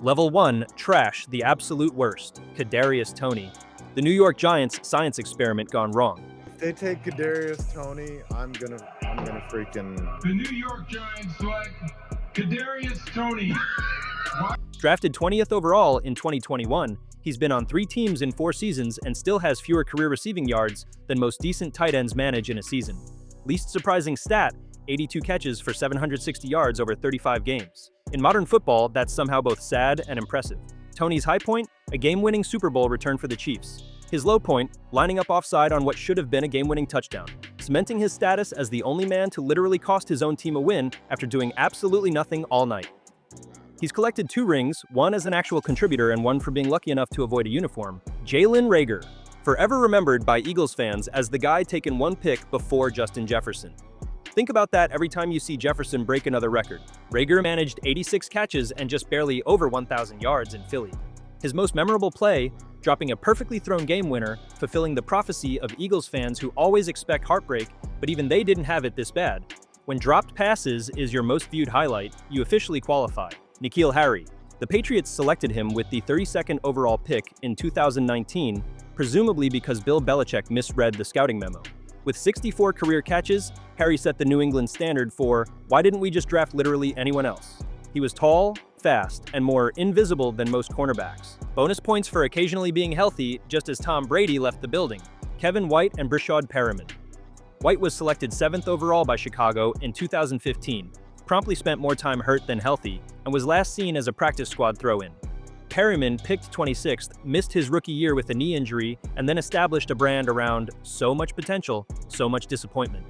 Level 1, Trash, the absolute worst. Kadarius Toney. The New York Giants science experiment gone wrong. If they take Kadarius Toney, I'm gonna freaking. The New York Giants select Kadarius Toney. Drafted 20th overall in 2021, he's been on 3 teams in 4 seasons and still has fewer career receiving yards than most decent tight ends manage in a season. Least surprising stat, 82 catches for 760 yards over 35 games. In modern football, that's somehow both sad and impressive. Toney's high point, a game-winning Super Bowl return for the Chiefs. His low point, lining up offside on what should have been a game-winning touchdown, cementing his status as the only man to literally cost his own team a win after doing absolutely nothing all night. He's collected 2 rings, one as an actual contributor and one for being lucky enough to avoid a uniform. Jalen Reagor, forever remembered by Eagles fans as the guy taken 1 pick before Justin Jefferson. Think about that every time you see Jefferson break another record. Reagor managed 86 catches and just barely over 1,000 yards in Philly. His most memorable play, dropping a perfectly thrown game winner, fulfilling the prophecy of Eagles fans who always expect heartbreak, but even they didn't have it this bad. When dropped passes is your most viewed highlight, you officially qualify. N'Keal Harry. The Patriots selected him with the 32nd overall pick in 2019, presumably because Bill Belichick misread the scouting memo. With 64 career catches, Harry set the New England standard for, why didn't we just draft literally anyone else? He was tall, fast, and more invisible than most cornerbacks. Bonus points for occasionally being healthy, just as Tom Brady left the building. Kevin White and Breshad Perriman. White was selected 7th overall by Chicago in 2015, promptly spent more time hurt than healthy, and was last seen as a practice squad throw-in. Perriman, picked 26th, missed his rookie year with a knee injury and then established a brand around so much potential, so much disappointment.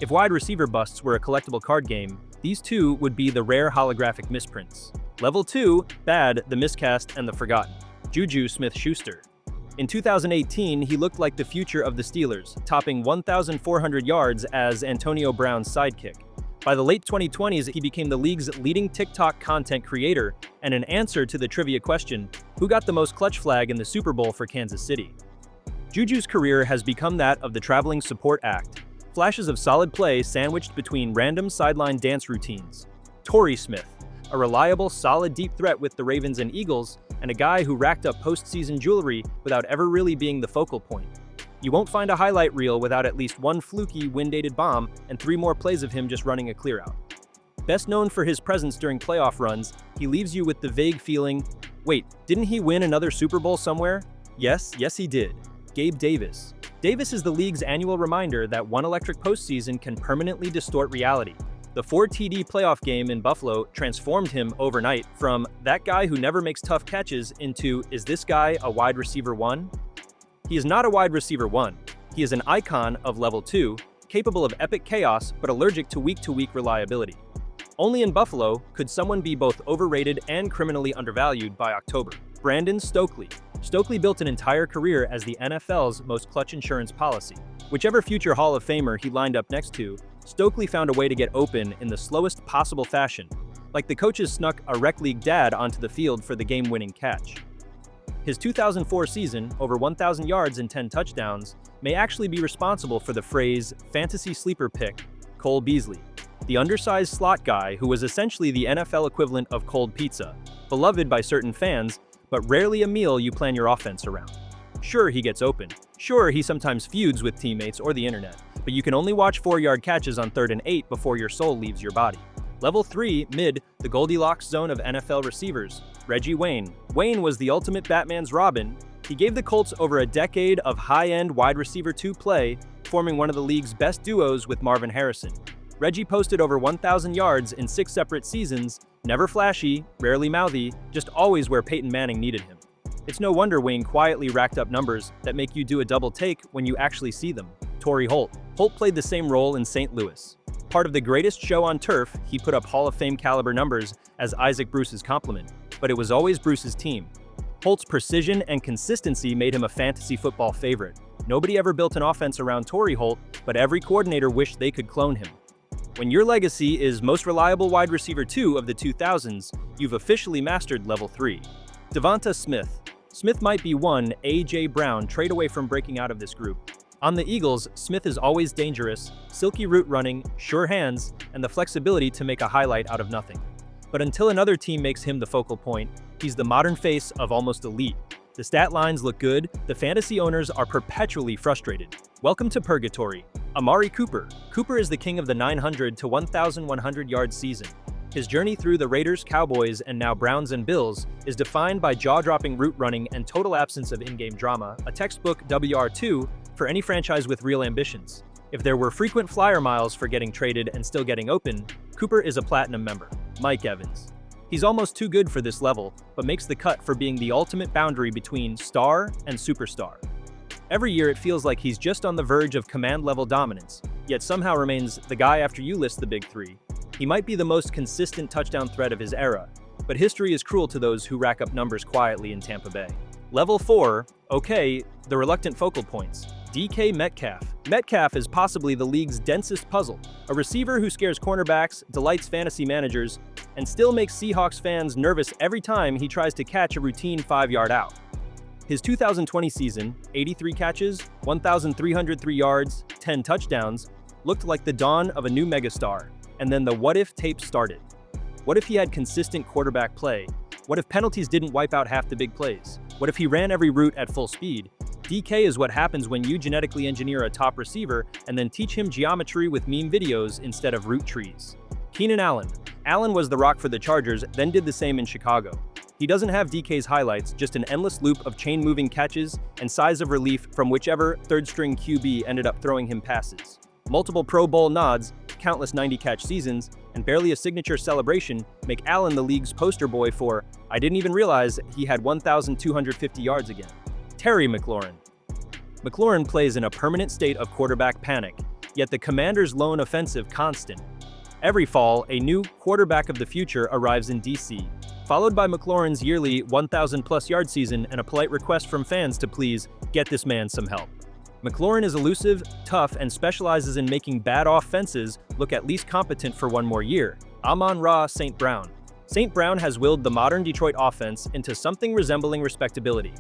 If wide receiver busts were a collectible card game, these 2 would be the rare holographic misprints. Level 2, Bad, the miscast, and the forgotten. JuJu Smith-Schuster. In 2018, he looked like the future of the Steelers, topping 1,400 yards as Antonio Brown's sidekick. By the late 2020s, he became the league's leading TikTok content creator and an answer to the trivia question, who got the most clutch flag in the Super Bowl for Kansas City? JuJu's career has become that of the traveling support act, flashes of solid play sandwiched between random sideline dance routines. Torrey Smith, a reliable, solid deep threat with the Ravens and Eagles, and a guy who racked up postseason jewelry without ever really being the focal point. You won't find a highlight reel without at least 1 fluky, wind-dated bomb and 3 more plays of him just running a clear-out. Best known for his presence during playoff runs, he leaves you with the vague feeling, wait, didn't he win another Super Bowl somewhere? Yes he did. Gabe Davis. Davis is the league's annual reminder that one electric postseason can permanently distort reality. The 4 TD playoff game in Buffalo transformed him overnight from that guy who never makes tough catches into, is this guy a wide receiver 1? He is not a wide receiver 1. He is an icon of level 2, capable of epic chaos but allergic to week-to-week reliability. Only in Buffalo could someone be both overrated and criminally undervalued by October. Brandon Stokely. Stokely built an entire career as the NFL's most clutch insurance policy. Whichever future Hall of Famer he lined up next to, Stokely found a way to get open in the slowest possible fashion, like the coaches snuck a rec league dad onto the field for the game-winning catch. His 2004 season, over 1,000 yards and 10 touchdowns, may actually be responsible for the phrase fantasy sleeper pick, Cole Beasley, the undersized slot guy who was essentially the NFL equivalent of cold pizza, beloved by certain fans, but rarely a meal you plan your offense around. Sure, he gets open. Sure, he sometimes feuds with teammates or the internet, but you can only watch 4-yard catches on 3rd and 8 before your soul leaves your body. Level 3, mid, the Goldilocks zone of NFL receivers. Reggie Wayne. Wayne was the ultimate Batman's Robin. He gave the Colts over a decade of high-end wide receiver 2 play, forming one of the league's best duos with Marvin Harrison. Reggie posted over 1,000 yards in 6 separate seasons, never flashy, rarely mouthy, just always where Peyton Manning needed him. It's no wonder Wayne quietly racked up numbers that make you do a double take when you actually see them. Torrey Holt. Holt played the same role in St. Louis. Part of the greatest show on turf, he put up Hall of Fame caliber numbers as Isaac Bruce's complement, but it was always Bruce's team. Holt's precision and consistency made him a fantasy football favorite. Nobody ever built an offense around Torrey Holt, but every coordinator wished they could clone him. When your legacy is most reliable wide receiver 2 of the 2000s, you've officially mastered level 3. Devonta Smith. Smith might be one A.J. Brown trade away from breaking out of this group. On the Eagles, Smith is always dangerous, silky route running, sure hands, and the flexibility to make a highlight out of nothing. But until another team makes him the focal point, he's the modern face of almost elite. The stat lines look good, the fantasy owners are perpetually frustrated. Welcome to Purgatory. Amari Cooper. Cooper is the king of the 900 to 1,100 yard season. His journey through the Raiders, Cowboys, and now Browns and Bills is defined by jaw-dropping route running and total absence of in-game drama, a textbook WR2 for any franchise with real ambitions. If there were frequent flyer miles for getting traded and still getting open, Cooper is a platinum member. Mike Evans. He's almost too good for this level, but makes the cut for being the ultimate boundary between star and superstar. Every year it feels like he's just on the verge of command-level dominance, yet somehow remains the guy after you list the big three. He might be the most consistent touchdown threat of his era, but history is cruel to those who rack up numbers quietly in Tampa Bay. Level 4, okay, the reluctant focal points. DK Metcalf. Metcalf is possibly the league's densest puzzle, a receiver who scares cornerbacks, delights fantasy managers, and still makes Seahawks fans nervous every time he tries to catch a routine 5-yard out. His 2020 season, 83 catches, 1,303 yards, 10 touchdowns, looked like the dawn of a new megastar, and then the what-if tape started. What if he had consistent quarterback play? What if penalties didn't wipe out half the big plays? What if he ran every route at full speed? DK is what happens when you genetically engineer a top receiver and then teach him geometry with meme videos instead of root trees. Keenan Allen. Allen was the rock for the Chargers, then did the same in Chicago. He doesn't have DK's highlights, just an endless loop of chain-moving catches and sighs of relief from whichever third-string QB ended up throwing him passes. Multiple Pro Bowl nods, countless 90-catch seasons, and barely a signature celebration make Allen the league's poster boy for, I didn't even realize he had 1,250 yards again. Terry McLaurin. McLaurin plays in a permanent state of quarterback panic, yet the Commanders' lone offensive constant. Every fall, a new quarterback of the future arrives in DC, followed by McLaurin's yearly 1,000-plus yard season and a polite request from fans to please get this man some help. McLaurin is elusive, tough, and specializes in making bad offenses look at least competent for one more year. Amon-Ra St. Brown. St. Brown has willed the modern Detroit offense into something resembling respectability.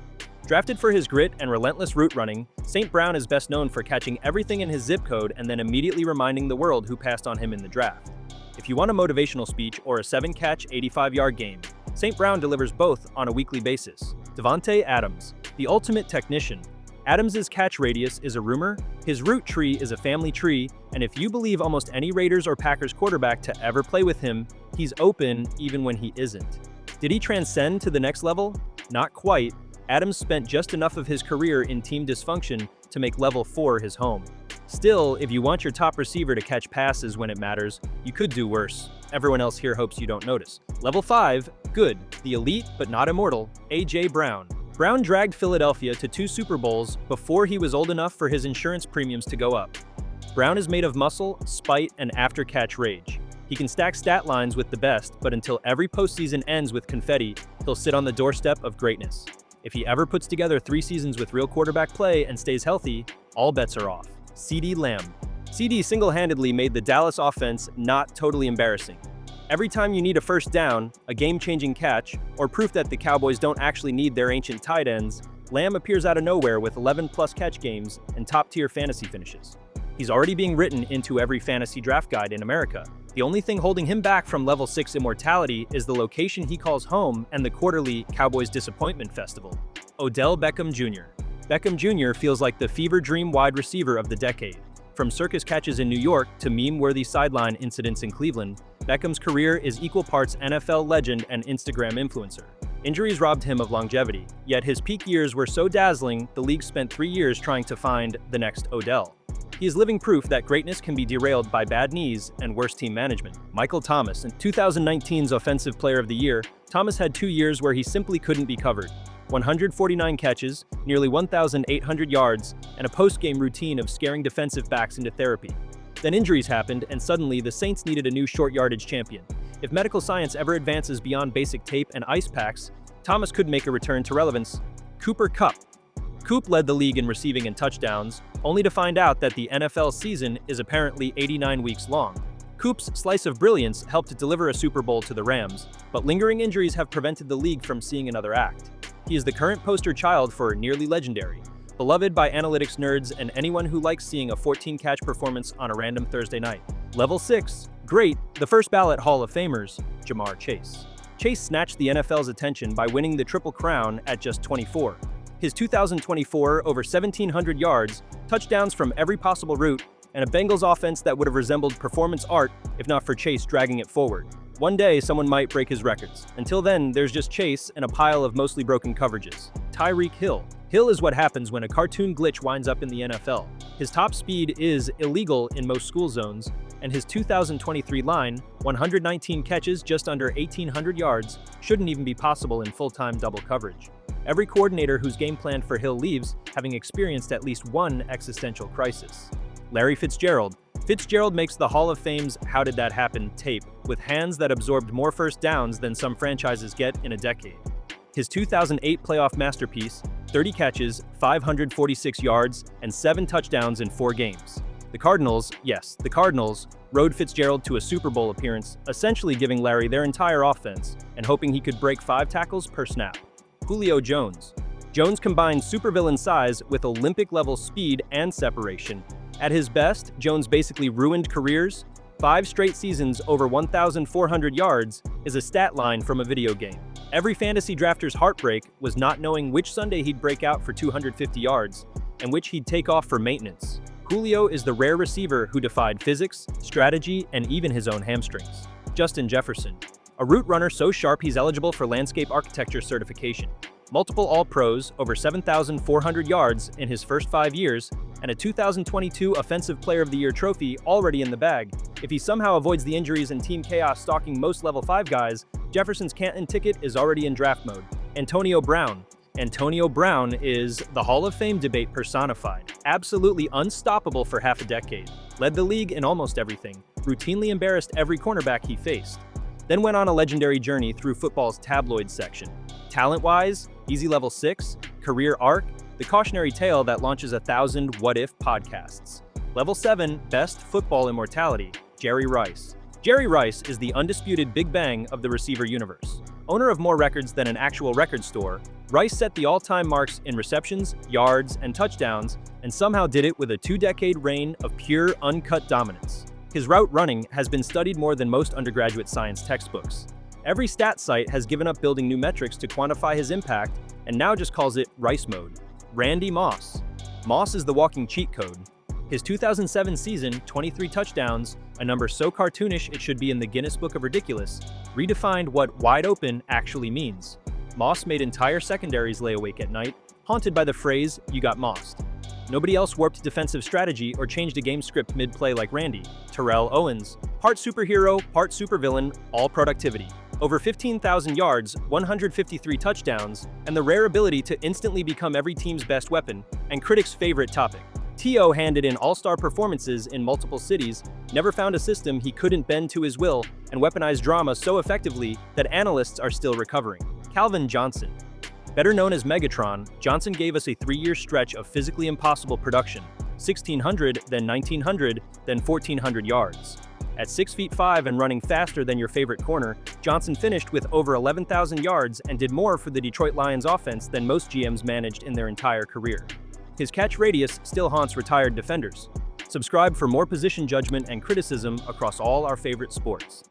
Drafted for his grit and relentless route running, St. Brown is best known for catching everything in his zip code and then immediately reminding the world who passed on him in the draft. If you want a motivational speech or a 7-catch, 85-yard game, St. Brown delivers both on a weekly basis. Davante Adams, the ultimate technician. Adams' catch radius is a rumor, his route tree is a family tree, and if you believe almost any Raiders or Packers quarterback to ever play with him, he's open even when he isn't. Did he transcend to the next level? Not quite. Adams spent just enough of his career in team dysfunction to make level 4 his home. Still, if you want your top receiver to catch passes when it matters, you could do worse. Everyone else here hopes you don't notice. Level 5, good. The elite but not immortal, A.J. Brown. Brown dragged Philadelphia to 2 Super Bowls before he was old enough for his insurance premiums to go up. Brown is made of muscle, spite, and after-catch rage. He can stack stat lines with the best, but until every postseason ends with confetti, he'll sit on the doorstep of greatness. If he ever puts together 3 seasons with real quarterback play and stays healthy, all bets are off. CeeDee Lamb. CeeDee single-handedly made the Dallas offense not totally embarrassing. Every time you need a first down, a game-changing catch, or proof that the Cowboys don't actually need their ancient tight ends, Lamb appears out of nowhere with 11-plus catch games and top-tier fantasy finishes. He's already being written into every fantasy draft guide in America. The only thing holding him back from level 6 immortality is the location he calls home and the quarterly Cowboys Disappointment Festival. Odell Beckham Jr. Beckham Jr. feels like the fever dream wide receiver of the decade. From circus catches in New York to meme-worthy sideline incidents in Cleveland, Beckham's career is equal parts NFL legend and Instagram influencer. Injuries robbed him of longevity, yet his peak years were so dazzling, the league spent 3 years trying to find the next Odell. He is living proof that greatness can be derailed by bad knees and worse team management. Michael Thomas. In 2019's Offensive Player of the Year, Thomas had 2 years where he simply couldn't be covered. 149 catches, nearly 1,800 yards, and a post-game routine of scaring defensive backs into therapy. Then injuries happened, and suddenly the Saints needed a new short yardage champion. If medical science ever advances beyond basic tape and ice packs, Thomas could make a return to relevance. Cooper Kupp. Coop led the league in receiving and touchdowns, only to find out that the NFL season is apparently 89 weeks long. Coop's slice of brilliance helped deliver a Super Bowl to the Rams, but lingering injuries have prevented the league from seeing another act. He is the current poster child for nearly legendary, beloved by analytics nerds and anyone who likes seeing a 14-catch performance on a random Thursday night. Level 6, Great, the first ballot Hall of Famers, Jamar Chase. Chase snatched the NFL's attention by winning the Triple Crown at just 24. His 2024 over 1,700 yards, touchdowns from every possible route, and a Bengals offense that would have resembled performance art if not for Chase dragging it forward. One day, someone might break his records. Until then, there's just Chase and a pile of mostly broken coverages. Tyreek Hill. Hill is what happens when a cartoon glitch winds up in the NFL. His top speed is illegal in most school zones, and his 2023 line, 119 catches just under 1,800 yards, shouldn't even be possible in full-time double coverage. Every coordinator who's game planned for Hill leaves, having experienced at least one existential crisis. Larry Fitzgerald. Fitzgerald makes the Hall of Fame's How Did That Happen tape, with hands that absorbed more first downs than some franchises get in a decade. His 2008 playoff masterpiece, 30 catches, 546 yards, and 7 touchdowns in 4 games. The Cardinals, yes, the Cardinals, rode Fitzgerald to a Super Bowl appearance, essentially giving Larry their entire offense and hoping he could break 5 tackles per snap. Julio Jones. Jones combined supervillain size with Olympic-level speed and separation. At his best, Jones basically ruined careers. 5 straight seasons over 1,400 yards is a stat line from a video game. Every fantasy drafter's heartbreak was not knowing which Sunday he'd break out for 250 yards and which he'd take off for maintenance. Julio is the rare receiver who defied physics, strategy, and even his own hamstrings. Justin Jefferson. A route runner so sharp he's eligible for landscape architecture certification. Multiple All-Pros, over 7,400 yards in his first 5 years, and a 2022 Offensive Player of the Year trophy already in the bag. If he somehow avoids the injuries and team chaos stalking most level 5 guys, Jefferson's Canton ticket is already in draft mode. Antonio Brown. Antonio Brown is the Hall of Fame debate personified. Absolutely unstoppable for half a decade. Led the league in almost everything. Routinely embarrassed every cornerback he faced. Then went on a legendary journey through football's tabloid section. Talent-wise, easy level 6, career arc, the cautionary tale that launches 1,000 what-if podcasts. Level 7, best football immortality, Jerry Rice. Jerry Rice is the undisputed Big Bang of the receiver universe. Owner of more records than an actual record store, Rice set the all-time marks in receptions, yards, and touchdowns, and somehow did it with a 2-decade reign of pure, uncut dominance. His route running has been studied more than most undergraduate science textbooks. Every stat site has given up building new metrics to quantify his impact and now just calls it Rice mode. Randy Moss. Moss is the walking cheat code. His 2007 season, 23 touchdowns, a number so cartoonish it should be in the Guinness Book of Ridiculous, redefined what wide open actually means. Moss made entire secondaries lay awake at night, haunted by the phrase, "You got mossed." Nobody else warped defensive strategy or changed a game script mid-play like Randy. Terrell Owens. Part superhero, part supervillain, all productivity. Over 15,000 yards, 153 touchdowns, and the rare ability to instantly become every team's best weapon, and critics' favorite topic. T.O. handed in all-star performances in multiple cities, never found a system he couldn't bend to his will, and weaponized drama so effectively that analysts are still recovering. Calvin Johnson. Better known as Megatron, Johnson gave us a 3-year stretch of physically impossible production, 1,600, then 1,900, then 1,400 yards. At 6'5" and running faster than your favorite corner, Johnson finished with over 11,000 yards and did more for the Detroit Lions offense than most GMs managed in their entire career. His catch radius still haunts retired defenders. Subscribe for more position judgment and criticism across all our favorite sports.